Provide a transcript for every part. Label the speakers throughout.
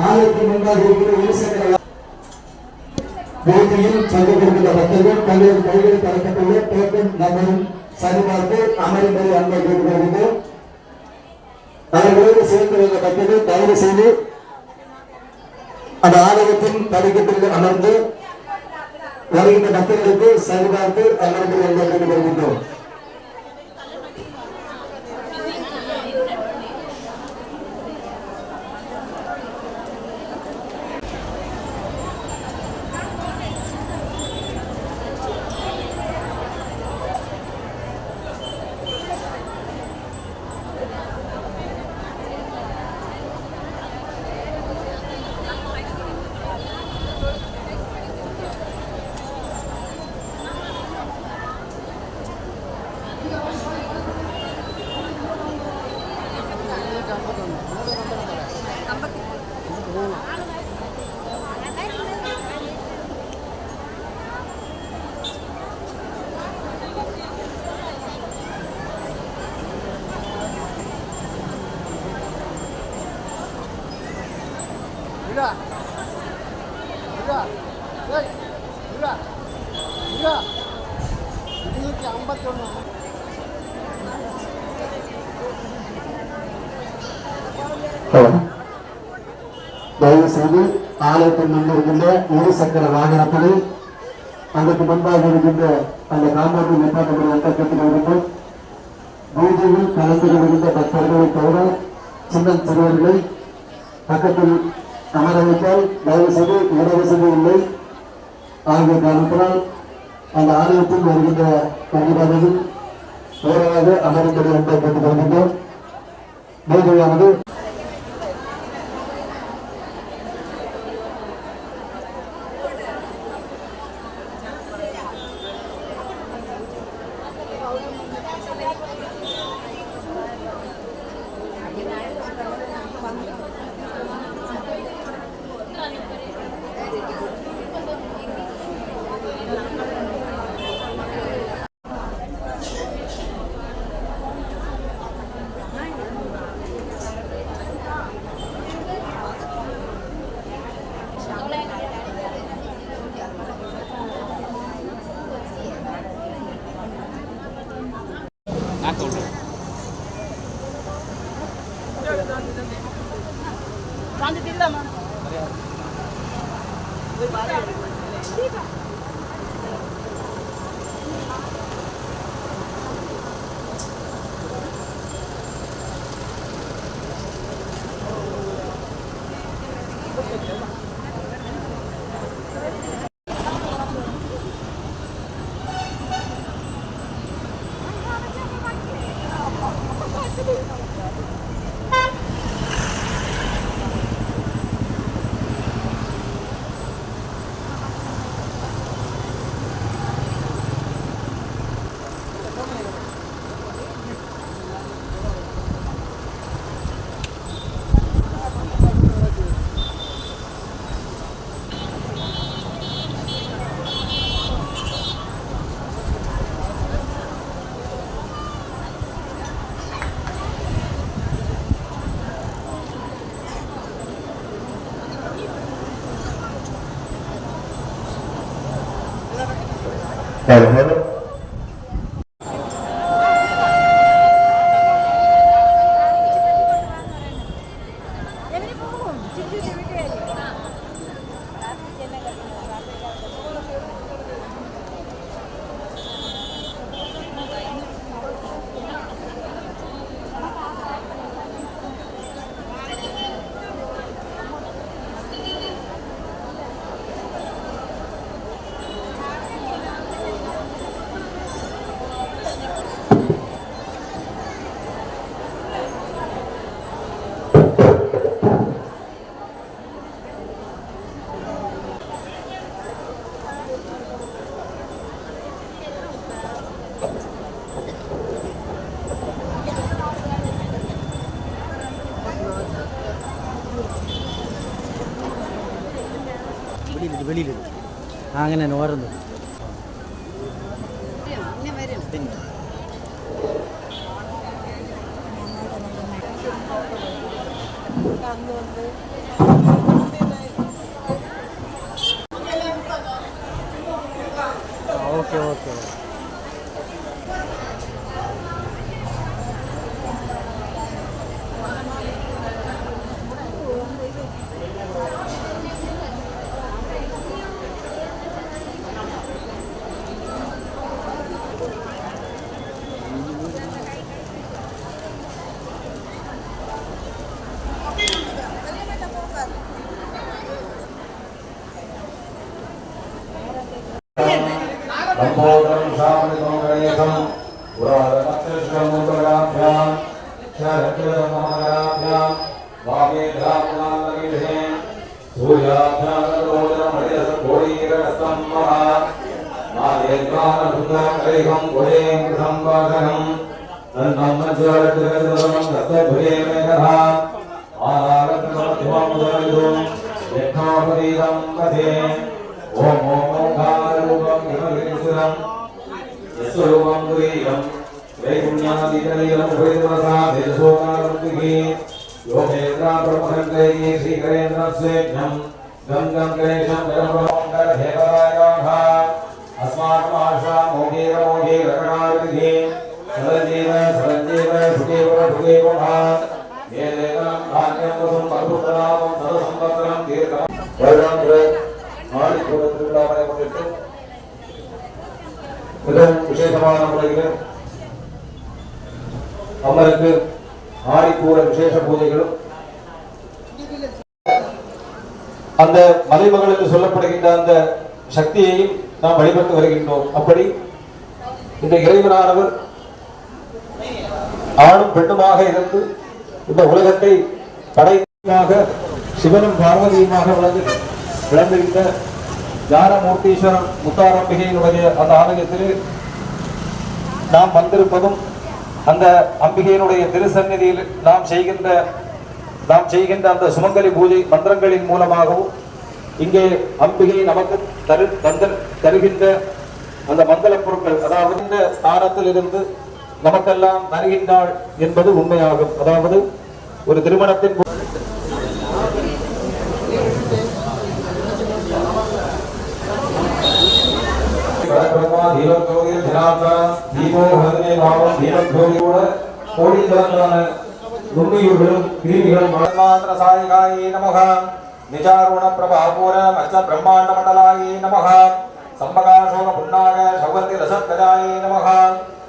Speaker 1: ஆலயத்தின் முன்பாக இருக்கிற இருசக்கர வேதியில் பங்குபெறுகிற பக்தர்கள் பல்வேறு கைகளை தரப்பட்டுள்ள டோக்கன் நம்பரும் சரிபார்த்து அமரும்படி அன்பை கேட்டுக்கொள்கிறோம். அவர்களோடு சேர்ந்து வந்த பக்தர்கள் தயவு செய்து அந்த ஆலயத்தின் படிக்கட்டில் அமர்ந்து வருகின்ற பக்தர்களுக்கு சரிபார்த்து அமர்ந்து அன்பை கேட்டுக்கொள்கின்றோம். தயவு செய்து ஆலயத்தின் முன்னிருக்கின்ற இருசக்கர வாகனத்தினை அதற்கு முன்பாக இருக்கின்ற அந்த காம்பவுண்டில் நிப்பாட்டப்பட்ட வட்டத்தில் இருக்கும் பூஜையில் கலந்து கொள்கின்ற பக்தர்களை தவிர சின்ன சிறுவர்களை பக்கத்தில் அமர வைத்தால் தயவு செய்து இடவசதி இல்லை ஆகிய காரணத்தினால் அந்த ஆலயத்தில் வருகின்ற கண்டிப்பாகவும் ஓரளவு அமரும்படி ஒன்றை கேட்டுக் கொள்கின்றோம். பூஜையானது
Speaker 2: വെളിയിൽ അങ്ങനെ ഓരോന്ന് okay okay
Speaker 3: Lambodam Shamritam Ganetam Uradamatrishram Mutagaratyam Sharakram Maharatyam Vamedhapunan Lagidhem Suryatyam Rodam Hadiyasa Kodhirastam Maha Madhyakana Bhutta Kariham Kodhem Sambhaganam Nannam Majalatirasam Dastabhre Mekha Maharatam Mudalidum Yekhaparidam Madhe Om Karupam Himagirisuram Yaswarupam Duriyam Vaikunyanaditariyalam Vaidvasa Desokaramukhi Yogendra Brahmahandreyi Sri Karendra Svejnam Gangam Ganesham Garamamkar Hevarayagha Asmatmasha Mogira Mogira Karnarvidhi Saranjeva Saranjeva Shukeva Shukeva ஏதேனம் தானியம் வசும் பகுபுத்தராமம் சதசம்பத்ரம் தீர்க்கம்
Speaker 1: வருடாந்திர ஆடிப்பூர திருவிழாவை முன்னிட்டு மிகவும் விசேஷமான முறையில் அம்மனுக்கு ஆடிப்பூர விசேஷ பூஜைகளும் அந்த மலைமகள் என்று சொல்லப்படுகின்ற அந்த சக்தியையும் நாம் வழிபட்டு வருகின்றோம். அப்படி இந்த இறைவனானவர் ஆணும் பெண்ணுமாக இருந்து இந்த உலகத்தை படைப்பாக சிவனும் பார்வதியுமாக விளங்குகின்ற ஞானமூர்த்தீஸ்வரன் முத்தாரம்பிகையினுடைய அந்த ஆலயத்தில் நாம் வந்திருப்பதும் அந்த அம்பிகையினுடைய திருசந்நிதியில் நாம் செய்கின்ற அந்த சுமங்கலி பூஜை மந்திரங்களின் மூலமாகவும் இங்கே அம்பிகை நமக்கு தருகின்ற அந்த மங்கள பொருட்கள், அதாவது இந்த ஸ்தானத்தில் இருந்து நமக்கெல்லாம் தருகின்றாள் என்பது உண்மையாகும். அதாவது ஒரு திருமணத்தின் நிஜாருண பிரபாபூர மச்ச பிரம்மாண்ட மண்டலாயே நமஹ சம்பகாசோக புன்னாக சௌவந்தி ரசத்கஜாயே நமஹ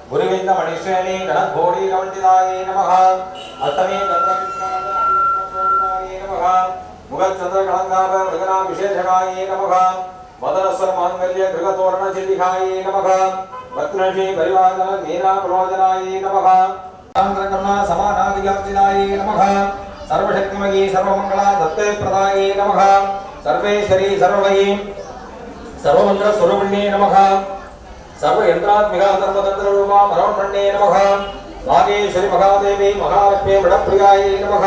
Speaker 1: குருவிந்த மணிஸ்ரேணி கணகோடி கவண்டிதாயே நமஹ அஷ்டமி தந்திரவித்யாயே நமஹ முகச்சந்திர கலங்காப மிருகனா விசேஷகாயே நமஹ மதனஸ்வர மாங்கல்ய கிருகதோரண சில்லிகாயே நமஹ பத்னஷி பரிவாதன மீனா பிரலோச்சனாயே நமஹ சாந்திரகர்ண சமானாதிகாப்திதாயே நமஹ सर्वशक्तिमयी सर्वमंगला दत्ते प्रदाये नमः सर्वेश्वरी सर्वमयी सर्वमंत्र स्वरूपिणे नमः सर्वयंत्रात्मिका सर्वतंत्ररूपा परमण्ये नमः नागेश्वरी महादेवी महालक्ष्मी मृडप्रियाये नमः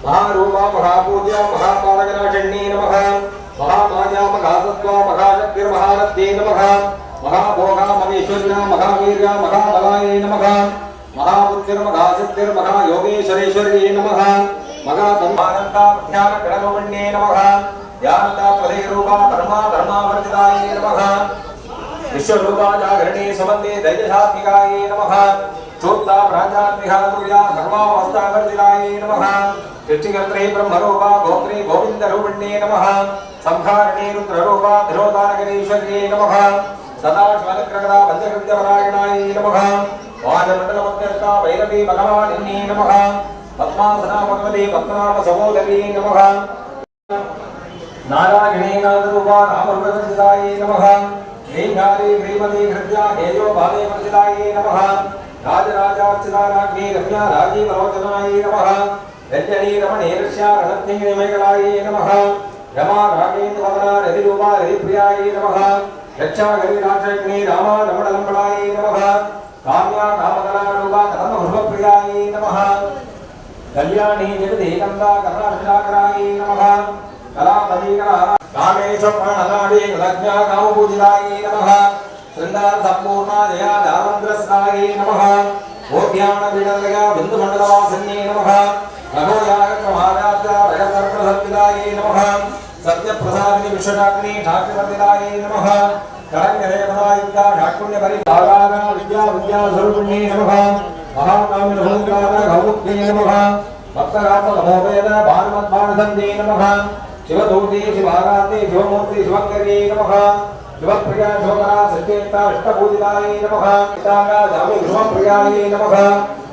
Speaker 1: महारूपा महापूज्या महापालकनाशिन्ये नमः महामाया महासत्त्वा महाशक्तिर्महारत्ये नमः महाभोगा महेश्वर्या महावीर्या महाबलाये नमः महाबुद्धिर्महासिद्धिर्महायोगेश्वरेश्वर्ये नमः महाधर्मानन्दा ज्ञान गणगमण्ये नमः ध्यानता प्रदेरूपा धर्मा धर्मावर्तिताये नमः विश्वरूपा जागरणे सुमन्दे दैजशात्मिकाये नमः चोक्ता प्राजात्मिका तुर्या धर्मावस्थावर्तिताये नमः सृष्टिकर्त्री ब्रह्मरूपा गोत्री गोविन्दरूपिण्ये नमः संहारणे रुद्ररूपा धिरोदानगरीश्वर्ये नमः सदा शिवनग्रगणा पञ्चकृत्यपरायणाये नमः वाजमण्डलमध्यस्था भैरवी भगवानिन्ये नमः पद्मासना भगवती पद्मनाभ सहोदरी नमः नारायणी नादरूपा नामरूपवर्जिताये नमः श्रीकाली श्रीमती हृद्या हेयो भावे वर्जिताये नमः राजराजार्चिताराज्ञी रम्या राजीवलोचनाये नमः रञ्जनी रमणीर्ष्या रणत्नी मेघलाये नमः रमा रागेन्द्र वदना रतिरूपा रतिप्रियाये नमः रक्षा गरीराक्षिणी रामा रमणलम्बलाये नमः काम्या कामकला रूपा कदम्बपुष्पप्रियाये नमः कल्याणी जगति नंदा करुणाभिषाकराये नमः कलापतिकरा कामेश प्राणनाडी लज्ञा कामपूजिताये नमः श्रृंगार संपूर्णा जया दावन्द्रस्ताये नमः ओध्यान विडलया बिन्दुमण्डलवासिन्ये नमः रघोयागक्रमाराध्या रजसर्पसर्पिताये नमः सत्यप्रसादिनी विश्वनाग्नि ठाकुरवर्तिताये नमः करण्यरेवदायुक्ता ठाकुण्यपरिभागाना विद्या विद्यास्वरूपिण्ये नमः महाकामिनभूङ्कार गौमुख्ये नमः भक्तरामनमोवेद भानुमद्भानुसन्ध्ये नमः शिवदूते शिवाराते शिवमूर्ति शिवङ्कर्ये नमः शिवप्रिया शिवकरा सचेता इष्टपूजिताये नमः पितागा जामि शिवप्रियाये नमः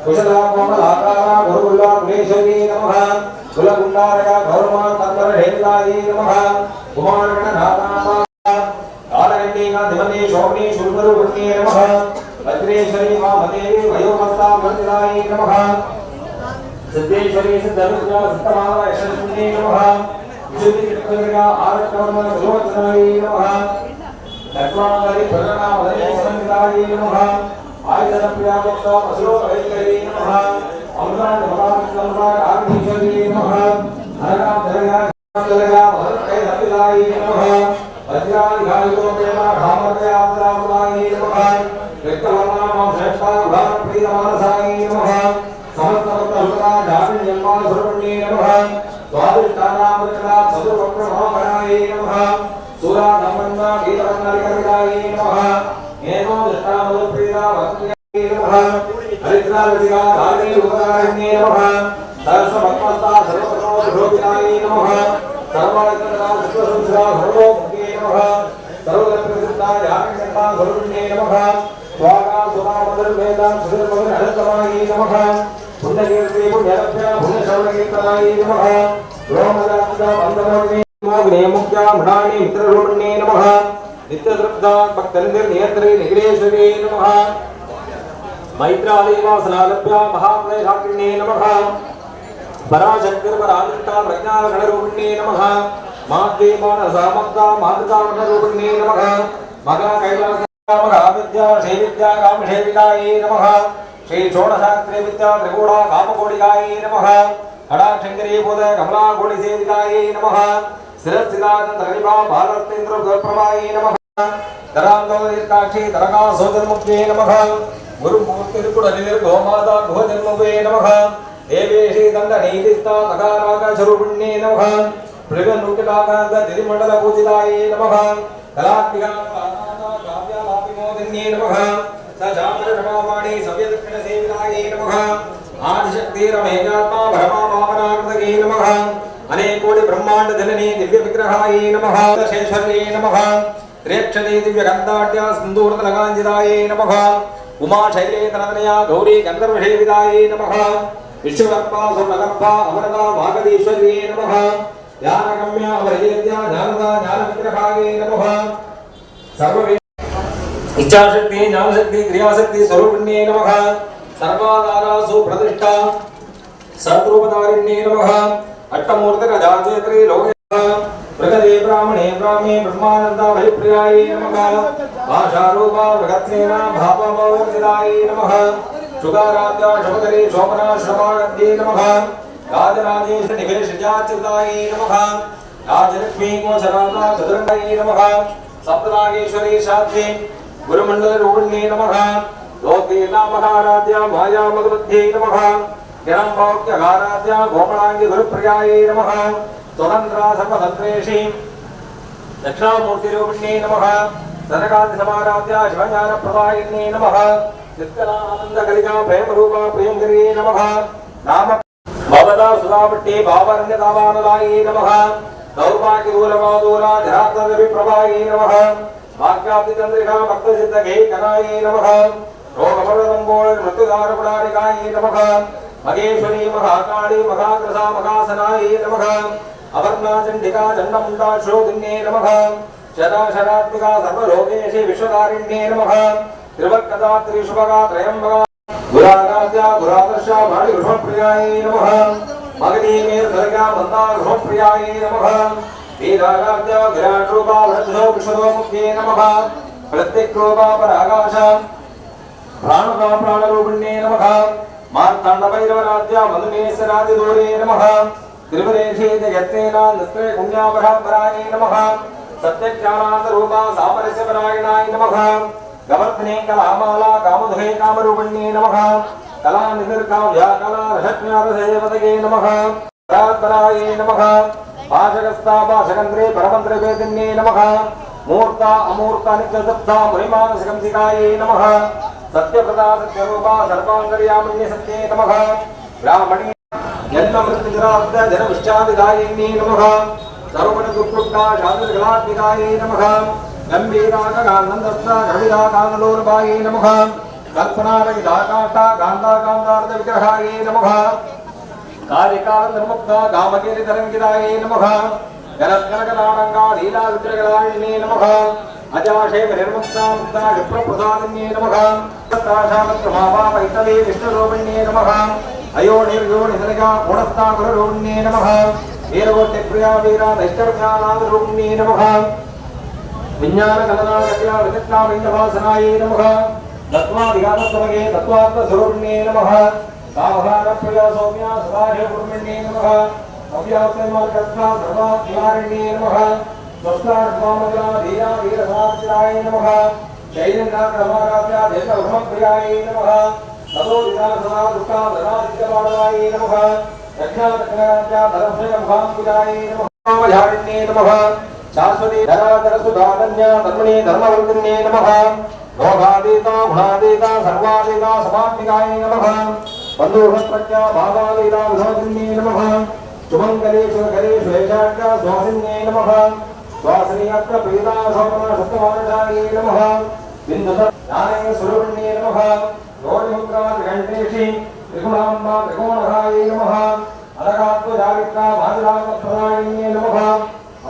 Speaker 1: कुशला कोमलाकारा गुरुकुला गुणेश्वर्ये नमः कुलकुण्डारका गौरमा तन्मरहेताये नमः कुमारगणनाथामा कालगण्डीका दिवने शोभने शूर्मरूपिण्ये नमः वज्रेश्वरी वामदेवी वयोमस्ता वर्तिताये नमः सिद्धेश्वरी सिद्धरुद्रा सिद्धमाला यशस्विने नमः विशुद्धिकृत्या आरक्कवर्म सुलोचनाये नमः लक्ष्मांगरी प्रगणा वदने संहिताये नमः आयतनप्रिया वक्ता असुरोपहैकरी नमः अमृतानभगामिकल्पा आग्नीश्वर्ये नमः अनगाधरया जलया वदत्कै सपिताये नमः वज्राधिकारितो प्रेमा भामर्दयाब्दाब्दाये नमः व्यक्तवर्णानां श्रेष्ठा उदारप्रीतमानसाये नमः समस्तभक्तहुता जामिन्यम्मासुरपुण्ये नमः स्वादिष्टानामृतकला चतुर्वक्रमहामणाये नमः सूराधम्मन्ना वीरवन्नालिकविदाये नमः हेमो दृष्टामधुप्रीता भक्त्याये नमः हरिद्रावतिका धारिणी उपकारिण्ये नमः
Speaker 3: सहस्रभक्मस्ता सर्वप्रथमोपरोगिनाय नमः सर्वलक्षणा विश्वसंस्रा सर्वोमुखे नमः सर्वलक्षणसिद्धा यामिन्यन्ता सर्वपुण्ये नमः स्वागा सुधा मधुर्वेदा सुधर्मगन अनन्तमाय नमः पुण्यकीर्ति पुण्यलभ्या पुण्यश्रवणकीर्तनाय नमः रोमराजा वन्दनाय मोग्ने मुक्त्या मृणानि मित्ररूपिणे नमः नित्यतृप्ता भक्तनिर्नियन्त्रे निग्रेश्वरे नमः मैत्रालयवासनालभ्या महाप्रयशाकिन्ये नमः पराशक्तिर्परादृष्टा प्रज्ञानगणरूपिणे नमः माद्देवानसामक्ता मातृकामणरूपिणे नमः मगा कैलासमगाविद्या श्रीविद्या कामशेविकायै नमः श्री षोडशास्त्रे विद्या त्रिगुणा कामकोटिकायै नमः कडाक्षङ्करी बोध कमला कोटिसेविकायै नमः शिरस्थितानन्तरिमा भारतेन्द्र गोप्रभायै नमः धरान्दोदीर्घाक्षी धरका सोदन्मुख्ये नमः गुरुमूर्तिर्कुडनिर्गोमाता गुहजन्मुखे नमः देवेशी दण्डनीतिस्था तकारागस्वरूपिण्ये नमः मृगनूकिलाकान्ततिरिमण्डलपूजितायै नमः कलात्मिका काव्यालापिमोदिन्ये नमः सजातरमावाणी सव्यदक्षिणसेवितायै नमः आदिशक्तिरमेयात्मा भ्रमाभावनाकृतये नमः अनेकोटि ब्रह्मांड जननी दिव्य विग्रहायै नमः शेषर्ये नमः त्र्यक्षते दिव्य गन्धाढ्या सिन्दूरतलकाञ्जितायै नमः उमा शैले तनतनया गौरी गन्धर्वसेवितायै नमः विश्वकर्मा स्वर्णकर्मा अमरता भागवीश्वर्ये नमः ज्ञानगम्या अमरजेत्या ज्ञानदा ज्ञानविग्रहायै नमः सर्ववे इच्छाशक्ति ज्ञानशक्ति क्रियाशक्ति स्वरूपिण्ये नमः सर्वाधारासु प्रतिष्ठा सद्रूपधारिण्ये नमः अष्टमूर्तिरजाचेत्री लोके प्रगते ब्राह्मणे ब्राह्मे ब्रह्मानन्दा भयप्रियायै नमः भाषारूपा बृहत्सेना भावमोर्जितायै नमः शुगाराध्या शुभकरी शोभना श्रवागन्ध्ये नमः राजराजेश निवेशजाच्युतायै नमः राजलक्ष्मी गोचराता चतुरङ्गायै नमः सप्तनागेश्वरी शास्त्री गुरुमण्डलरूपिण्ये नमः लोकेना महाराध्या माया मधुमध्ये नमः ज्ञानभोक्यगाराध्या गोमणाङ्गी गुरुप्रियायै नमः स्वतन्त्रा सर्वतन्त्रेशी दक्षिणामूर्तिरूपिण्ये नमः सनकादिसमाराध्या शिवज्ञानप्रदायिन्ये नमः नित्यलानन्दकलिका प्रेमरूपा प्रियङ्कर्ये नमः नाम भवदा सुधाभट्टे भावरण्यतावानलायै नमः दौर्भाग्यदूरवादूरा जरात्मविप्रभायै नमः भाग्याब्दिचन्द्रिका भक्तसिद्धगे कनायै नमः रोगमरदम्बोळ मृत्युदारपुडारिकायै नमः मगेश्वरी महाकाली महाग्रसा महासनायै नमः अवर्णा चण्डिका चण्डमुण्डा श्रोधिन्ये नमः शराशरात्मिका सर्वलोकेशे विश्वकारिण्ये नमः त्रिवक्कदा त्रिशुभगा त्रयम्बगा गुरागाद्या गुरादर्शा माणिगृहप्रियायै नमः मगधीमेर्धर्गा मन्दा गृहप्रियायै नमः वीरागाद्या विराट्रूपा वृद्धो विश्वदो मुख्ये नमः प्रत्यक्रूपा परागाश प्राणदा प्राणरूपिण्ये नमः मार्ताण्डभैरवराज्या मधुमेश्वरादिदूरे नमः त्रिपुरेशे जगत्सेना निस्त्रे पुण्यापरापरायै नमः सत्यज्ञानान्तरूपा सामरस्यपरायणाय नमः गवर्धने कलामाला कामधुहे कामरूपिण्ये नमः कलानिर्काव्या कला रसज्ञातसेवतये नमः परात्परायै नमः पाशकस्था पाशकन्त्रे परमन्त्रवेदिन्ये नमः मूर्ता अमूर्ता नित्यसप्ता मुनिमानसिकंसिकायै नमः सत्यप्रदा सत्यरूपा सर्वाङ्गर्यामण्य सत्ये नमः ब्राह्मणी जन्ममृत्युजराब्द जनविश्चादिदायिन्ये नमः सर्वगुणदुःखुक्ता शान्तिकलात्मिकायै नमः गम्भीराकानन्दस्था कविदाकानलोलभायै नमः कल्पनारहिताकाष्ठा कान्ताकान्तार्थविग्रहायै नमः कार्यकालनिर्मुक्ता कामकेलितरङ्गितायै नमः गणकनकनारङ्गा लीलाविग्रहलायिने नमः अजाशेव निर्मुक्ता मुक्ता विप्रप्रसादिन्ये नमः तत्राशालत्रमावापैतवे विष्णुरूपिण्ये नमः अयोनिर्योनिधनगा गुणस्था गुरुरूपिण्ये नमः वीरवोट्यप्रिया वीरा नैष्कर्म्यानादरूपिण्ये नमः विज्ञानकलनागत्या विनिष्ठाविन्यवासनायै नमः तत्त्वाधिकारत्वगे तत्त्वात्मस्वरूपिण्ये नमः सावधानप्रिया सौम्या सदाशिवरूपिण्ये नमः अव्याप्तमार्गस्था सर्वात्मारिण्ये नमः स्वस्तार्वामगला धीरा वीरसाक्षिराय नमः शैलेन्द्राकरमाराध्या देशभ्रमप्रियायै नमः ततो विनाशना दुःखा धनादित्यपाणवायै नमः दक्षिणादक्षिणाराध्या धर्मश्रयमुखाम्बुजायै नमः झारिण्ये नमः शाश्वती धराधरसुधाधन्या धर्मणे धर्मवर्धिन्ये नमः लोकातीता गुणातीता सर्वातीता समात्मिकायै नमः बंधुप्रज्ञा भावालीला विधोदिन्ये नमः शुभंकरेषु करेषु ऐशाख्या स्वासिन्ये नमः स्वासिनीयत्र प्रीता शोभना सत्यमानशाये नमः बिन्दुत ज्ञाने स्वरूपिण्ये नमः योनिमुद्रा त्रिघण्टेषि त्रिगुणाम्बा त्रिकोणहाये नमः अनघात्वजावित्रा भाजरामप्रदायिन्ये नमः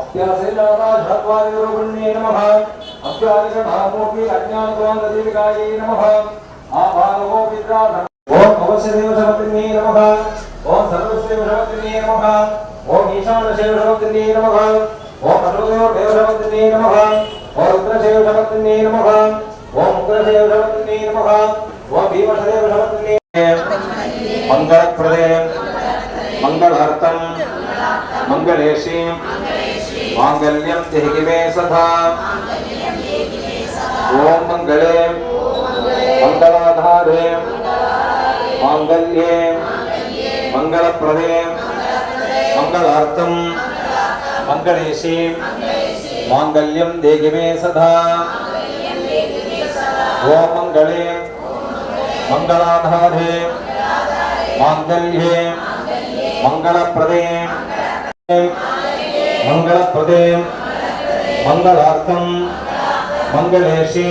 Speaker 3: अप्यासेनादा झट्वादिरूपिण्ये नमः अप्यादिकभामूर्ति अज्ञानत्वान्ददीविकाये नमः आभागोपित्रा ओम अवश्यदेवशवतिन्ये नमः ओम सर्वस्यदेवशवतिन्ये नमः ओम ईशानशेवशवतिन्ये नमः ओम सर्वदेवदेवशवतिन्ये नमः ओम रुद्रशेवशवतिन्ये नमः ओम उग्रशेवशवतिन्ये नमः ओम भीमशदेवशवतिन्ये मंगलप्रदे मंगलार्थम मंगलेशे मांगल्यं देहिमे सदा ओम मंगले मंगलाधारे मांगल्ये मंगलप्रदे मंगलार्थम मंगलेशे मांगल्यं देहिमे सदा ओम मंगले मंगलाधारे मांगल्ये मंगलप्रदे मंगलप्रदे मंगलार्थम मंगलेशे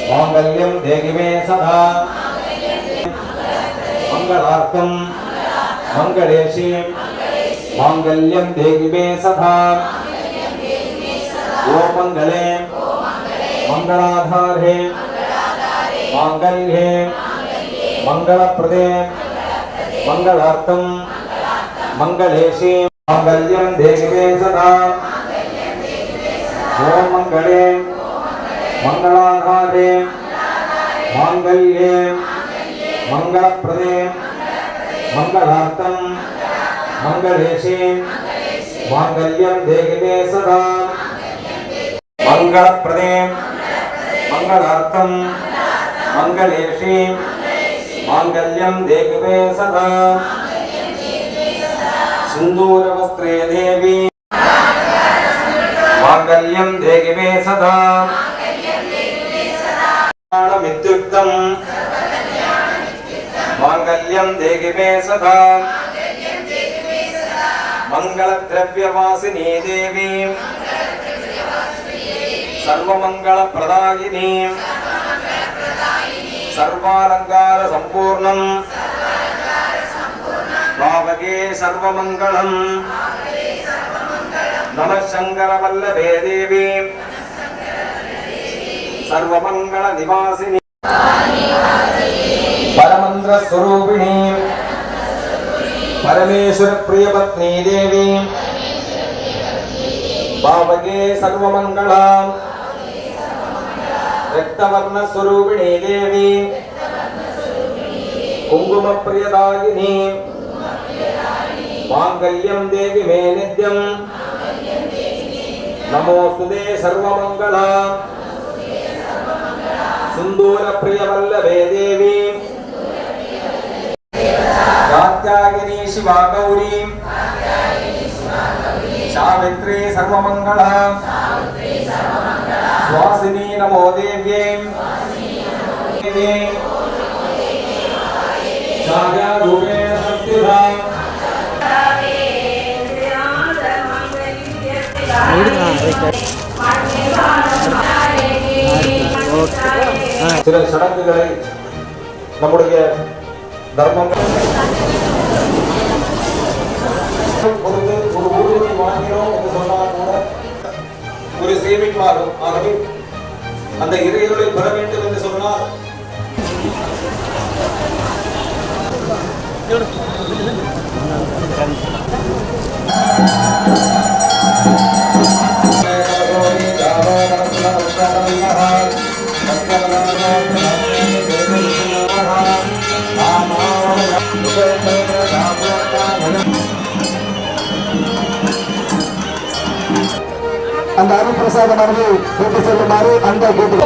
Speaker 3: मांगल्यं देहिमे सदा मंगलार्थम मंगलेशे मांगल्यं देहिमे सदा ओम मंगले मंगलाधारे मांगल्ये मंगलप्रदे मंगलार्थम मंगलेशे मांगल्यं देहिमे सदा ओम मंगले मंगलाधारे मांगल्ये मंगलप्रदे मंगलार्थम मंगलेशे मांगल्यं देहिमे सदा मंगलप्रदे मंगलार्थम मंगलेशे मांगल्यं देहिमे सदा सिंदूरवस्त्रे देवी मांगल्यं देहिमे सदा मित्युक्तम् मांगल्यं देहिमे सदा मंगलद्रव्यवासिनी देवी सर्वमंगलप्रदायिनी सर्वालंकार संपूर्णं भावगे सर्वमंगलम् नमः शंकरवल्लभे देवी सर्वमंगल निवासिनी परमंद्र स्वरूपिणी परमेश्वर प्रियपत्नी देवी भावगे सर्वमंगल रक्तवर्ण स्वरूपिणी देवी कुंकुम प्रियदायिनी मांगल्यं देवी मे नित्यं नमोस्तुते सर्वमंगल सिंदूर प्रियवल्लभे देवी कात्यायनी शिवा गौरी सावित्री सर्वमंगल स्वासिनी नमो देव्यै रूपेण शक्तिधा சில சடங்குகளை நம்முடைய தர்மங்கள் ஒரு ஊர்வலத்தை வாங்கினோம் என்று சொன்னால் கூட ஒரு சேமிப்பாகும். ஆகவே அந்த இறையருளை பெற வேண்டும் என்று சொன்னால்
Speaker 1: அந்த அருள் பிரசாதமானது கொண்டு செல்லுமாறு அந்த கேட்டு